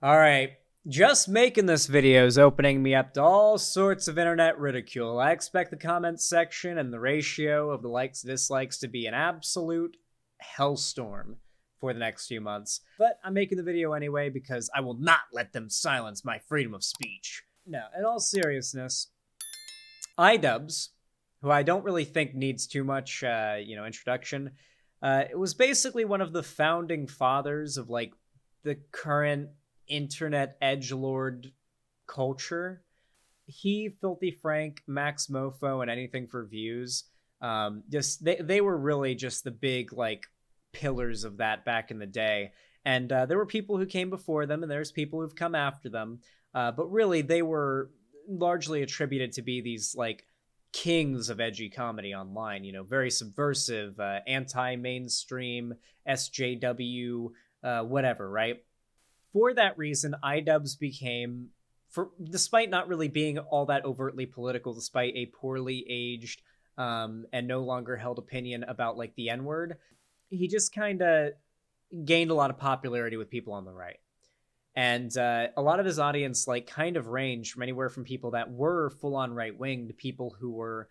All right. Just making this video is opening me up to all sorts of internet ridicule. I expect the comments section and the ratio of the likes and dislikes to be an absolute hellstorm for the next few months. But I'm making the video anyway because I will not let them silence my freedom of speech. Now, in all seriousness, iDubbbz, who I don't really think needs too much, introduction, it was basically one of the founding fathers of like the current internet edgelord culture. He, Filthy Frank, Max Mofo, and anything for views. Just they were really just the big like pillars of that back in the day. And there were people who came before them, and there's people who've come after them. But really, they were largely attributed to be these like kings of edgy comedy online. You know, very subversive, anti-mainstream, SJW, whatever, right? For that reason, iDubbbz became, despite not really being all that overtly political, despite a poorly aged and no longer held opinion about like the N-word, he just kind of gained a lot of popularity with people on the right. And a lot of his audience like kind of ranged from anywhere from people that were full on right wing to people who were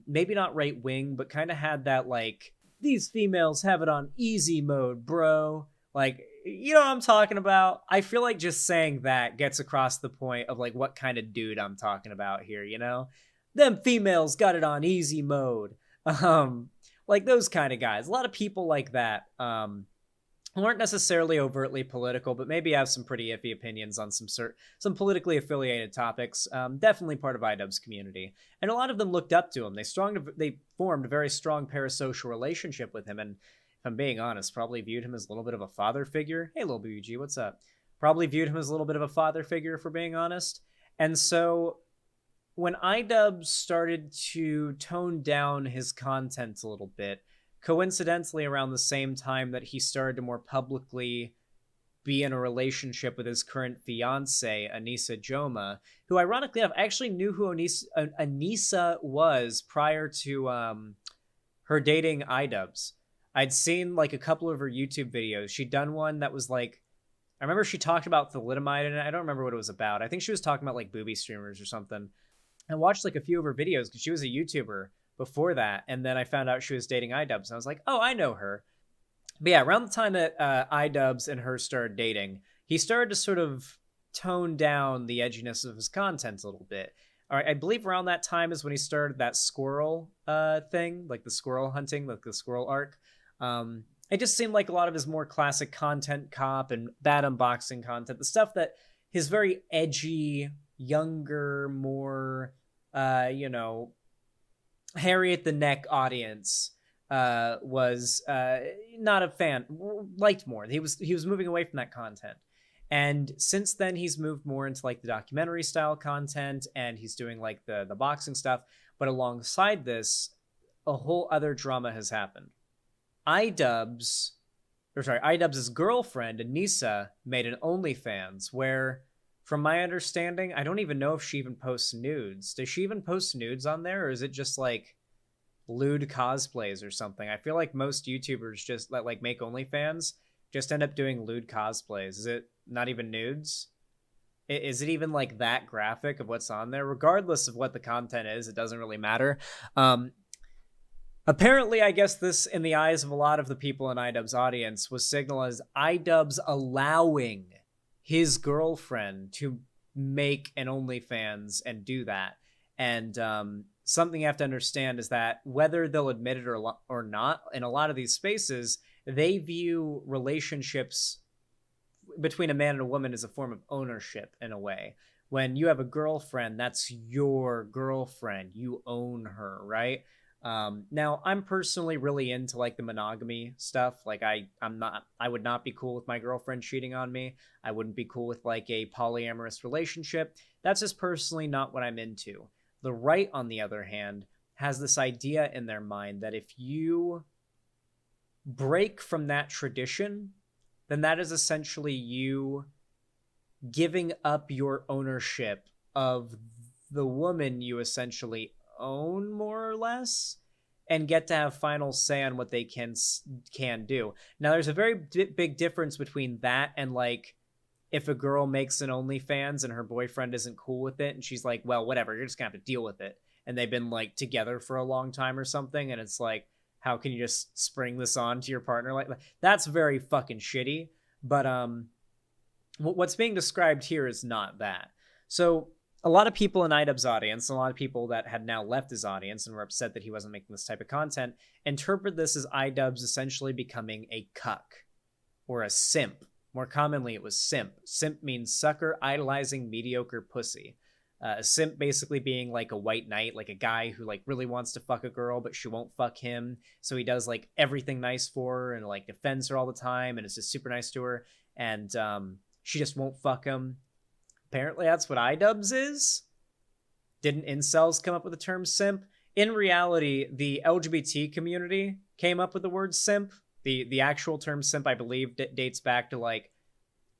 maybe not right wing, but kind of had that like, these females have it on easy mode, bro. Like, you know what I'm talking about? I feel like just saying that gets across the point of like what kind of dude I'm talking about here, you know? Them females got it on easy mode. Like those kind of guys. A lot of people like that. Who aren't necessarily overtly political, but maybe have some pretty iffy opinions on some politically affiliated topics. Definitely part of iDubbbz's community, and a lot of them looked up to him. They formed a very strong parasocial relationship with him, and if I'm being honest, probably viewed him as a little bit of a father figure. Hey, little BG, what's up? Probably viewed him as a little bit of a father figure, if we're being honest. And so when iDubbbz started to tone down his content a little bit, coincidentally around the same time that he started to more publicly be in a relationship with his current fiance, Anissa Joma, who ironically enough, I actually knew who Anissa was prior to her dating iDubbbz. I'd seen like a couple of her YouTube videos. She'd done one that was like, I remember she talked about thalidomide in it. I don't remember what it was about. I think she was talking about like booby streamers or something. I watched like a few of her videos because she was a YouTuber before that, and then I found out she was dating iDubbbz, and I was like, oh, I know her. But yeah, around the time that iDubbbz and her started dating, he started to sort of tone down the edginess of his content a little bit. All right, I believe around that time is when he started that squirrel thing, like the squirrel hunting, like the squirrel arc. It just seemed like a lot of his more classic content cop and bad unboxing content, the stuff that his very edgy, younger, more, Harriet the Neck audience was not a fan, liked more. He was moving away from that content. And since then, he's moved more into like the documentary style content, and he's doing like the boxing stuff. But alongside this, a whole other drama has happened. iDubbbz's girlfriend, Anissa, made an OnlyFans where, from my understanding, I don't even know if she even posts nudes. Does she even post nudes on there, or is it just like lewd cosplays or something? I feel like most YouTubers just that like make OnlyFans just end up doing lewd cosplays. Is it not even nudes? Is it even like that graphic of what's on there? Regardless of what the content is, it doesn't really matter. Apparently, I guess this, in the eyes of a lot of the people in iDubbbz's audience, was signaled as iDubbbz allowing his girlfriend to make an OnlyFans and do that. And something you have to understand is that whether they'll admit it or not, in a lot of these spaces, they view relationships between a man and a woman as a form of ownership in a way. When you have a girlfriend, that's your girlfriend. You own her, right? Now I'm personally really into like the monogamy stuff. Like I would not be cool with my girlfriend cheating on me. I wouldn't be cool with like a polyamorous relationship. That's just personally not what I'm into. The right, on the other hand, has this idea in their mind that if you break from that tradition, then that is essentially you giving up your ownership of the woman you essentially own, more or less, and get to have final say on what they can do. Now, there's a very big difference between that and like if a girl makes an OnlyFans and her boyfriend isn't cool with it, and she's like, well, whatever, you're just gonna have to deal with it. And they've been like together for a long time or something, and it's like, how can you just spring this on to your partner? Like that's very fucking shitty. But what's being described here is not that. So a lot of people in iDubbbz's audience, a lot of people that had now left his audience and were upset that he wasn't making this type of content, interpret this as iDubbbz essentially becoming a cuck or a simp. More commonly, it was simp. Simp means sucker, idolizing, mediocre pussy. A simp basically being like a white knight, like a guy who like really wants to fuck a girl, but she won't fuck him. So he does like everything nice for her and like defends her all the time and is just super nice to her. And she just won't fuck him. Apparently that's what iDubbbz's is. Didn't incels come up with the term simp? In reality, the LGBT community came up with the word simp. The actual term simp, I believe, dates back to like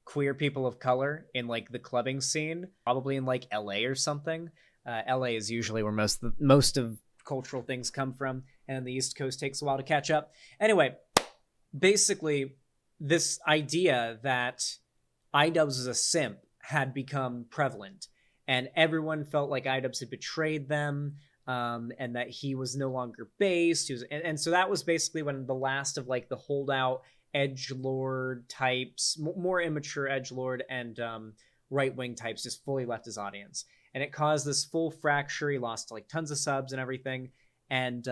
queer people of color in like the clubbing scene, probably in like LA or something. LA is usually where most of cultural things come from, and the East Coast takes a while to catch up. Anyway, basically, this idea that iDubbbz is a simp had become prevalent, and everyone felt like iDubbbz had betrayed them, and that he was no longer based. And so that was basically when the last of like the holdout edgelord types, more immature edgelord and right-wing types just fully left his audience. And it caused this full fracture. He lost like tons of subs and everything. And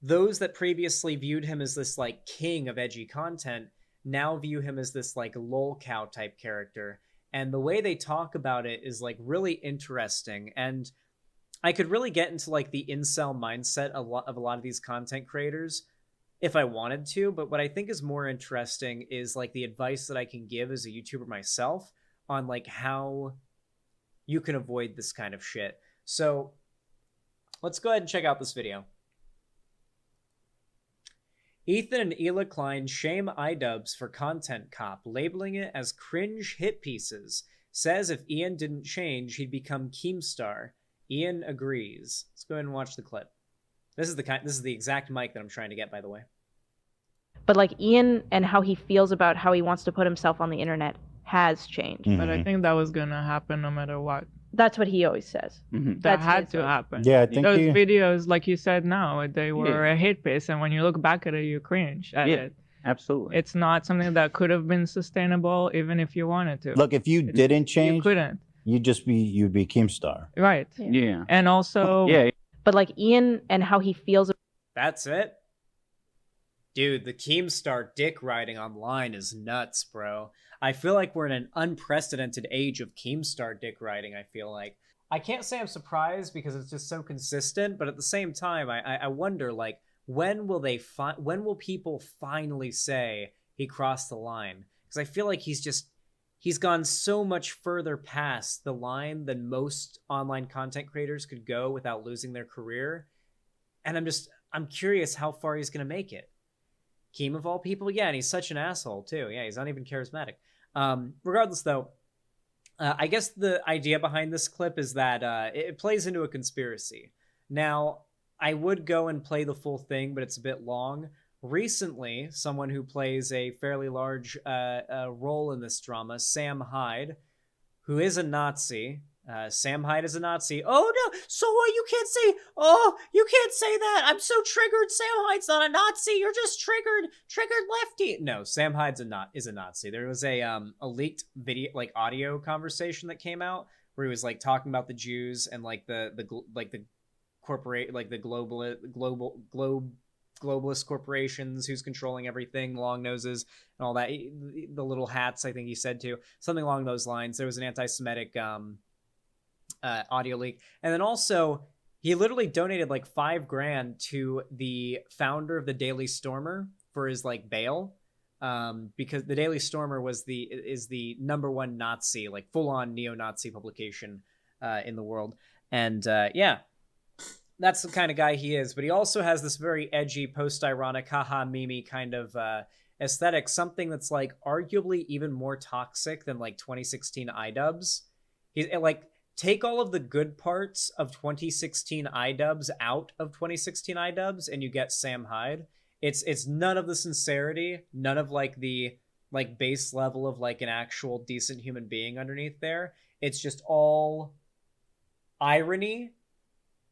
those that previously viewed him as this like king of edgy content now view him as this like lolcow type character. And the way they talk about it is like really interesting. And I could really get into like the incel mindset of a lot of these content creators if I wanted to, but what I think is more interesting is like the advice that I can give as a YouTuber myself on like how you can avoid this kind of shit. So let's go ahead and check out this video. Ethan and Ela Klein shame iDubbbz's for content cop, labeling it as cringe hit pieces. Says if Ian didn't change, he'd become Keemstar. Ian agrees. Let's go ahead and watch the clip. This is the exact mic that I'm trying to get, by the way. But like Ian and how he feels about how he wants to put himself on the internet has changed. Mm-hmm. But I think that was gonna happen no matter what. That's what he always says. Mm-hmm. That had to happen. Yeah, I think those videos, like you said now, they were a hit piece, and when you look back at it, you cringe at it. Absolutely. It's not something that could have been sustainable, even if you wanted to. Look, if you didn't change, you couldn't. You'd be Keemstar. Right. Yeah. And also, But like Ian and how he feels. That's it? Dude, the Keemstar dick riding online is nuts, bro. I feel like we're in an unprecedented age of Keemstar dick riding, I feel like. I can't say I'm surprised because it's just so consistent, but at the same time, I wonder, like, when will people finally say he crossed the line? Because I feel like he's gone so much further past the line than most online content creators could go without losing their career. And I'm curious how far he's going to make it. Keem of all people? Yeah, and he's such an asshole too. Yeah, he's not even charismatic. Regardless though, I guess the idea behind this clip is that it plays into a conspiracy. Now, I would go and play the full thing, but it's a bit long. Recently, someone who plays a fairly large role in this drama, Sam Hyde, who is a Nazi. Sam Hyde is a Nazi. Oh no! So you can't say. Oh, you can't say that. I'm so triggered. Sam Hyde's not a Nazi. You're just triggered lefty. No, Sam Hyde's is a Nazi. There was a leaked video, like audio conversation that came out where he was like talking about the Jews and like the corporate, like the globalist corporations, who's controlling everything, long noses and all that, the little hats, I think he said too, something along those lines. There was an anti-Semitic audio leak, and then also he literally donated like $5,000 to the founder of the Daily Stormer for his like bail, because the Daily Stormer is the #1 Nazi, like full-on neo-Nazi publication in the world. And yeah, that's the kind of guy he is. But he also has this very edgy, post-ironic, haha, meme kind of aesthetic, something that's like arguably even more toxic than like 2016 iDubbbz's. He's like, take all of the good parts of 2016 iDubbbz's out of 2016 iDubbbz's and you get Sam Hyde. It's none of the sincerity, none of like the like base level of like an actual decent human being underneath there. It's just all irony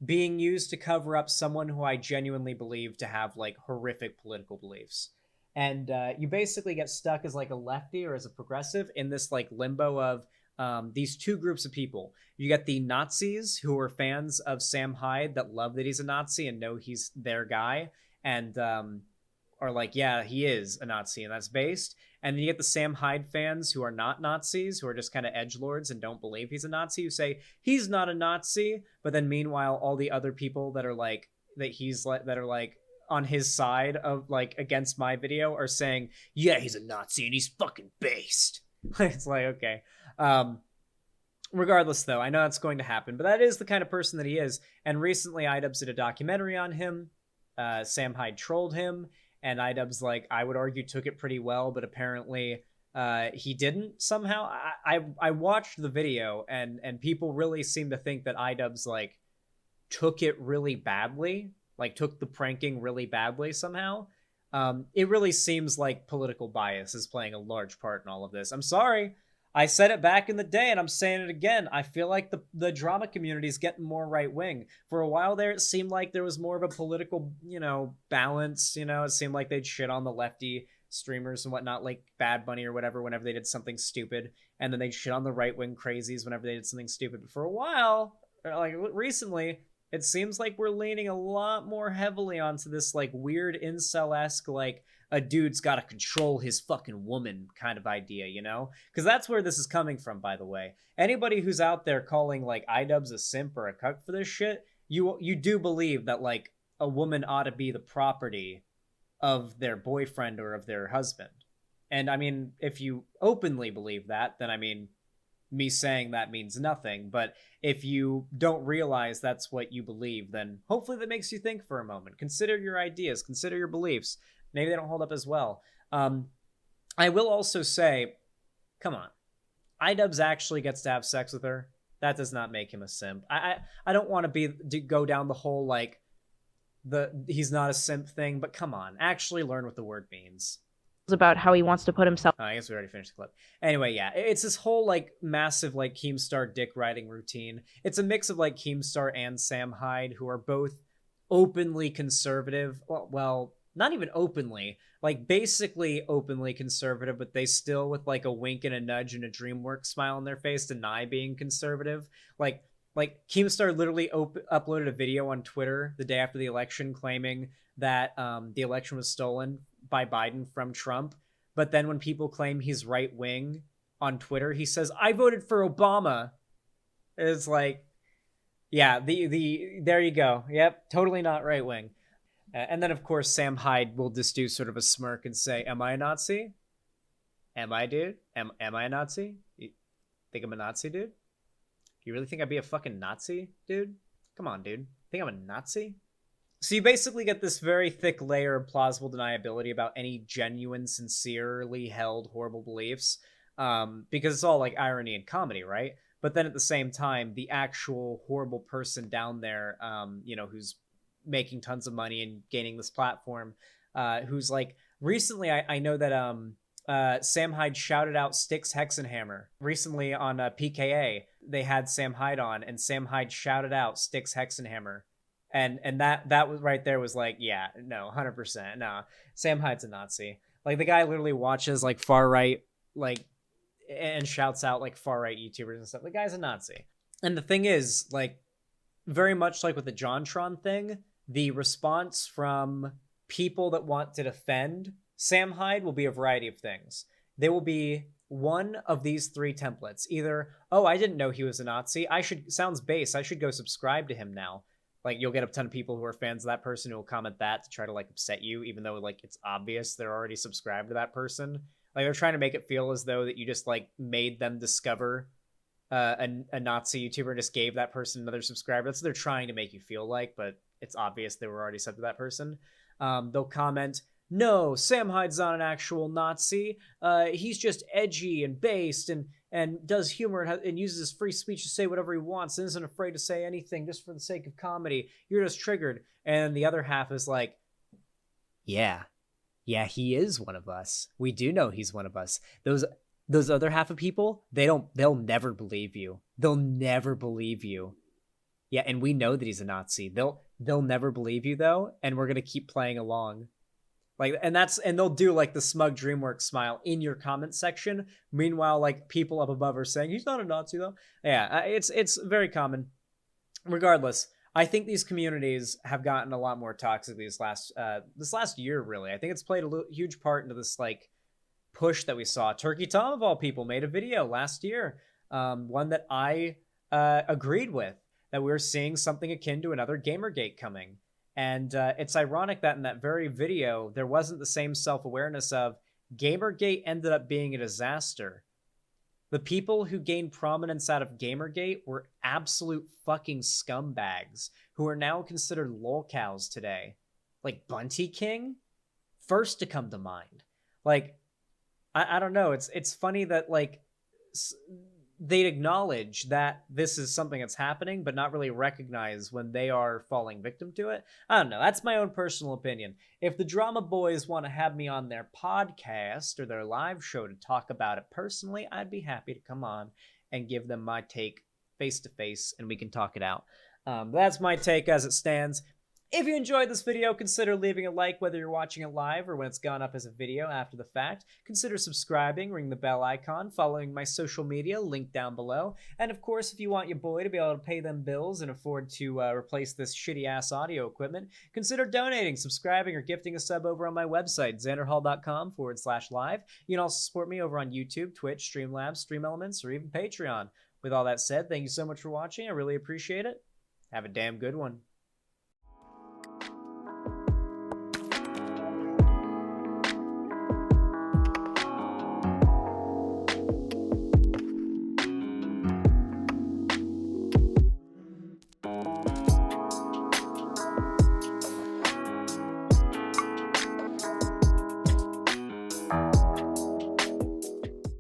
being used to cover up someone who I genuinely believe to have like horrific political beliefs. And you basically get stuck as like a lefty or as a progressive in this like limbo of these two groups of people. You get the Nazis who are fans of Sam Hyde that love that he's a Nazi and know he's their guy, and are like, yeah, he is a Nazi and that's based. And then you get the Sam Hyde fans who are not Nazis, who are just kind of edgelords and don't believe he's a Nazi, who say he's not a Nazi, but then meanwhile all the other people that are like that he's like that are like on his side of like against my video are saying, yeah, he's a Nazi and he's fucking based. It's like, okay. Regardless, though, I know that's going to happen, but that is the kind of person that he is. And recently, iDubbbz did a documentary on him. Sam Hyde trolled him, and iDubbbz, like, I would argue, took it pretty well, but apparently he didn't somehow. I watched the video, and people really seem to think that iDubbbz, like, took it really badly, like, took the pranking really badly somehow. It really seems like political bias is playing a large part in all of this. I'm sorry. I said it back in the day, and I'm saying it again. I feel like the drama community is getting more right-wing. For a while there, it seemed like there was more of a political, balance. It seemed like they'd shit on the lefty streamers and whatnot, like Bad Bunny or whatever, whenever they did something stupid. And then they'd shit on the right-wing crazies whenever they did something stupid. But for a while, like recently, it seems like we're leaning a lot more heavily onto this, like, weird incel-esque, like, a dude's got to control his fucking woman kind of idea, Because that's where this is coming from, by the way. Anybody who's out there calling, like, iDubbbz a simp or a cuck for this shit, you do believe that, like, a woman ought to be the property of their boyfriend or of their husband. And, I mean, if you openly believe that, then, I mean, me saying that means nothing. But if you don't realize that's what you believe, then hopefully that makes you think for a moment. Consider your ideas. Consider your beliefs. Maybe they don't hold up as well. I will also say, come on, iDubbbz actually gets to have sex with her. That does not make him a simp. I don't want to go down the whole like he's not a simp thing, but come on, actually learn what the word means. About how he wants to put himself. I guess we already finished the clip. Anyway, yeah, it's this whole like massive like Keemstar dick riding routine. It's a mix of like Keemstar and Sam Hyde, who are both openly conservative. Well, not even openly, like basically openly conservative, but they still, with like a wink and a nudge and a DreamWorks smile on their face, deny being conservative. Like Keemstar literally uploaded a video on Twitter the day after the election claiming that the election was stolen by Biden from Trump. But then when people claim he's right wing on Twitter, he says, I voted for Obama. It's like, yeah, there you go. Yep, totally not right wing. And then, of course, Sam Hyde will just do sort of a smirk and say, am I a Nazi? Am I, dude? Am I a Nazi? You think I'm a Nazi, dude? You really think I'd be a fucking Nazi, dude? Come on, dude. Think I'm a Nazi? So you basically get this very thick layer of plausible deniability about any genuine, sincerely held horrible beliefs, because it's all like irony and comedy, right? But then at the same time, the actual horrible person down there, who's making tons of money and gaining this platform, who's like, recently I know that Sam Hyde shouted out Styx Hexenhammer. Recently on PKA, they had Sam Hyde on, and Sam Hyde shouted out Styx Hexenhammer. And that was right there was like, yeah, no, 100%. No, Sam Hyde's a Nazi. Like, the guy literally watches like far right, like, and shouts out like far right YouTubers and stuff. The guy's a Nazi. And the thing is, like, very much like with the JonTron thing, the response from people that want to defend Sam Hyde will be a variety of things. They will be one of these three templates. Either, oh, I didn't know he was a Nazi. Sounds base. I should go subscribe to him now. Like, you'll get a ton of people who are fans of that person who will comment that to try to like upset you, even though like it's obvious they're already subscribed to that person. Like, they're trying to make it feel as though that you just like made them discover a Nazi YouTuber and just gave that person another subscriber. That's what they're trying to make you feel like, but it's obvious they were already sub to that person. They'll comment, no, Sam Hyde's not an actual Nazi. He's just edgy and based and does humor and uses his free speech to say whatever he wants and isn't afraid to say anything just for the sake of comedy. You're just triggered. And the other half is like, yeah, Yeah, he is one of us. We do know he's one of us. Those other half of people, they'll never believe you. They'll never believe you. Yeah, and we know that he's a Nazi. They'll never believe you though, and we're gonna keep playing along. Like, and they'll do like the smug DreamWorks smile in your comment section. Meanwhile, like people up above are saying he's not a Nazi though. Yeah, it's very common. Regardless, I think these communities have gotten a lot more toxic this last year. Really, I think it's played a huge part into this like push that we saw. Turkey Tom of all people made a video last year, one that I agreed with, that we were seeing something akin to another Gamergate coming. And it's ironic that in that very video, there wasn't the same self-awareness of Gamergate ended up being a disaster. The people who gained prominence out of Gamergate were absolute fucking scumbags who are now considered lolcows today. Like Bunty King? First to come to mind. Like, I don't know. It's funny that, like, they'd acknowledge that this is something that's happening, but not really recognize when they are falling victim to it. I don't know. That's my own personal opinion. If the Drama Boys want to have me on their podcast or their live show to talk about it personally, I'd be happy to come on and give them my take face to face, and we can talk it out. That's my take as it stands. If you enjoyed this video, consider leaving a like whether you're watching it live or when it's gone up as a video after the fact. Consider subscribing, ring the bell icon, following my social media, linked down below. And of course, if you want your boy to be able to pay them bills and afford to replace this shitty-ass audio equipment, consider donating, subscribing, or gifting a sub over on my website, xanderhall.com/live. You can also support me over on YouTube, Twitch, Streamlabs, Stream Elements, or even Patreon. With all that said, thank you so much for watching. I really appreciate it. Have a damn good one.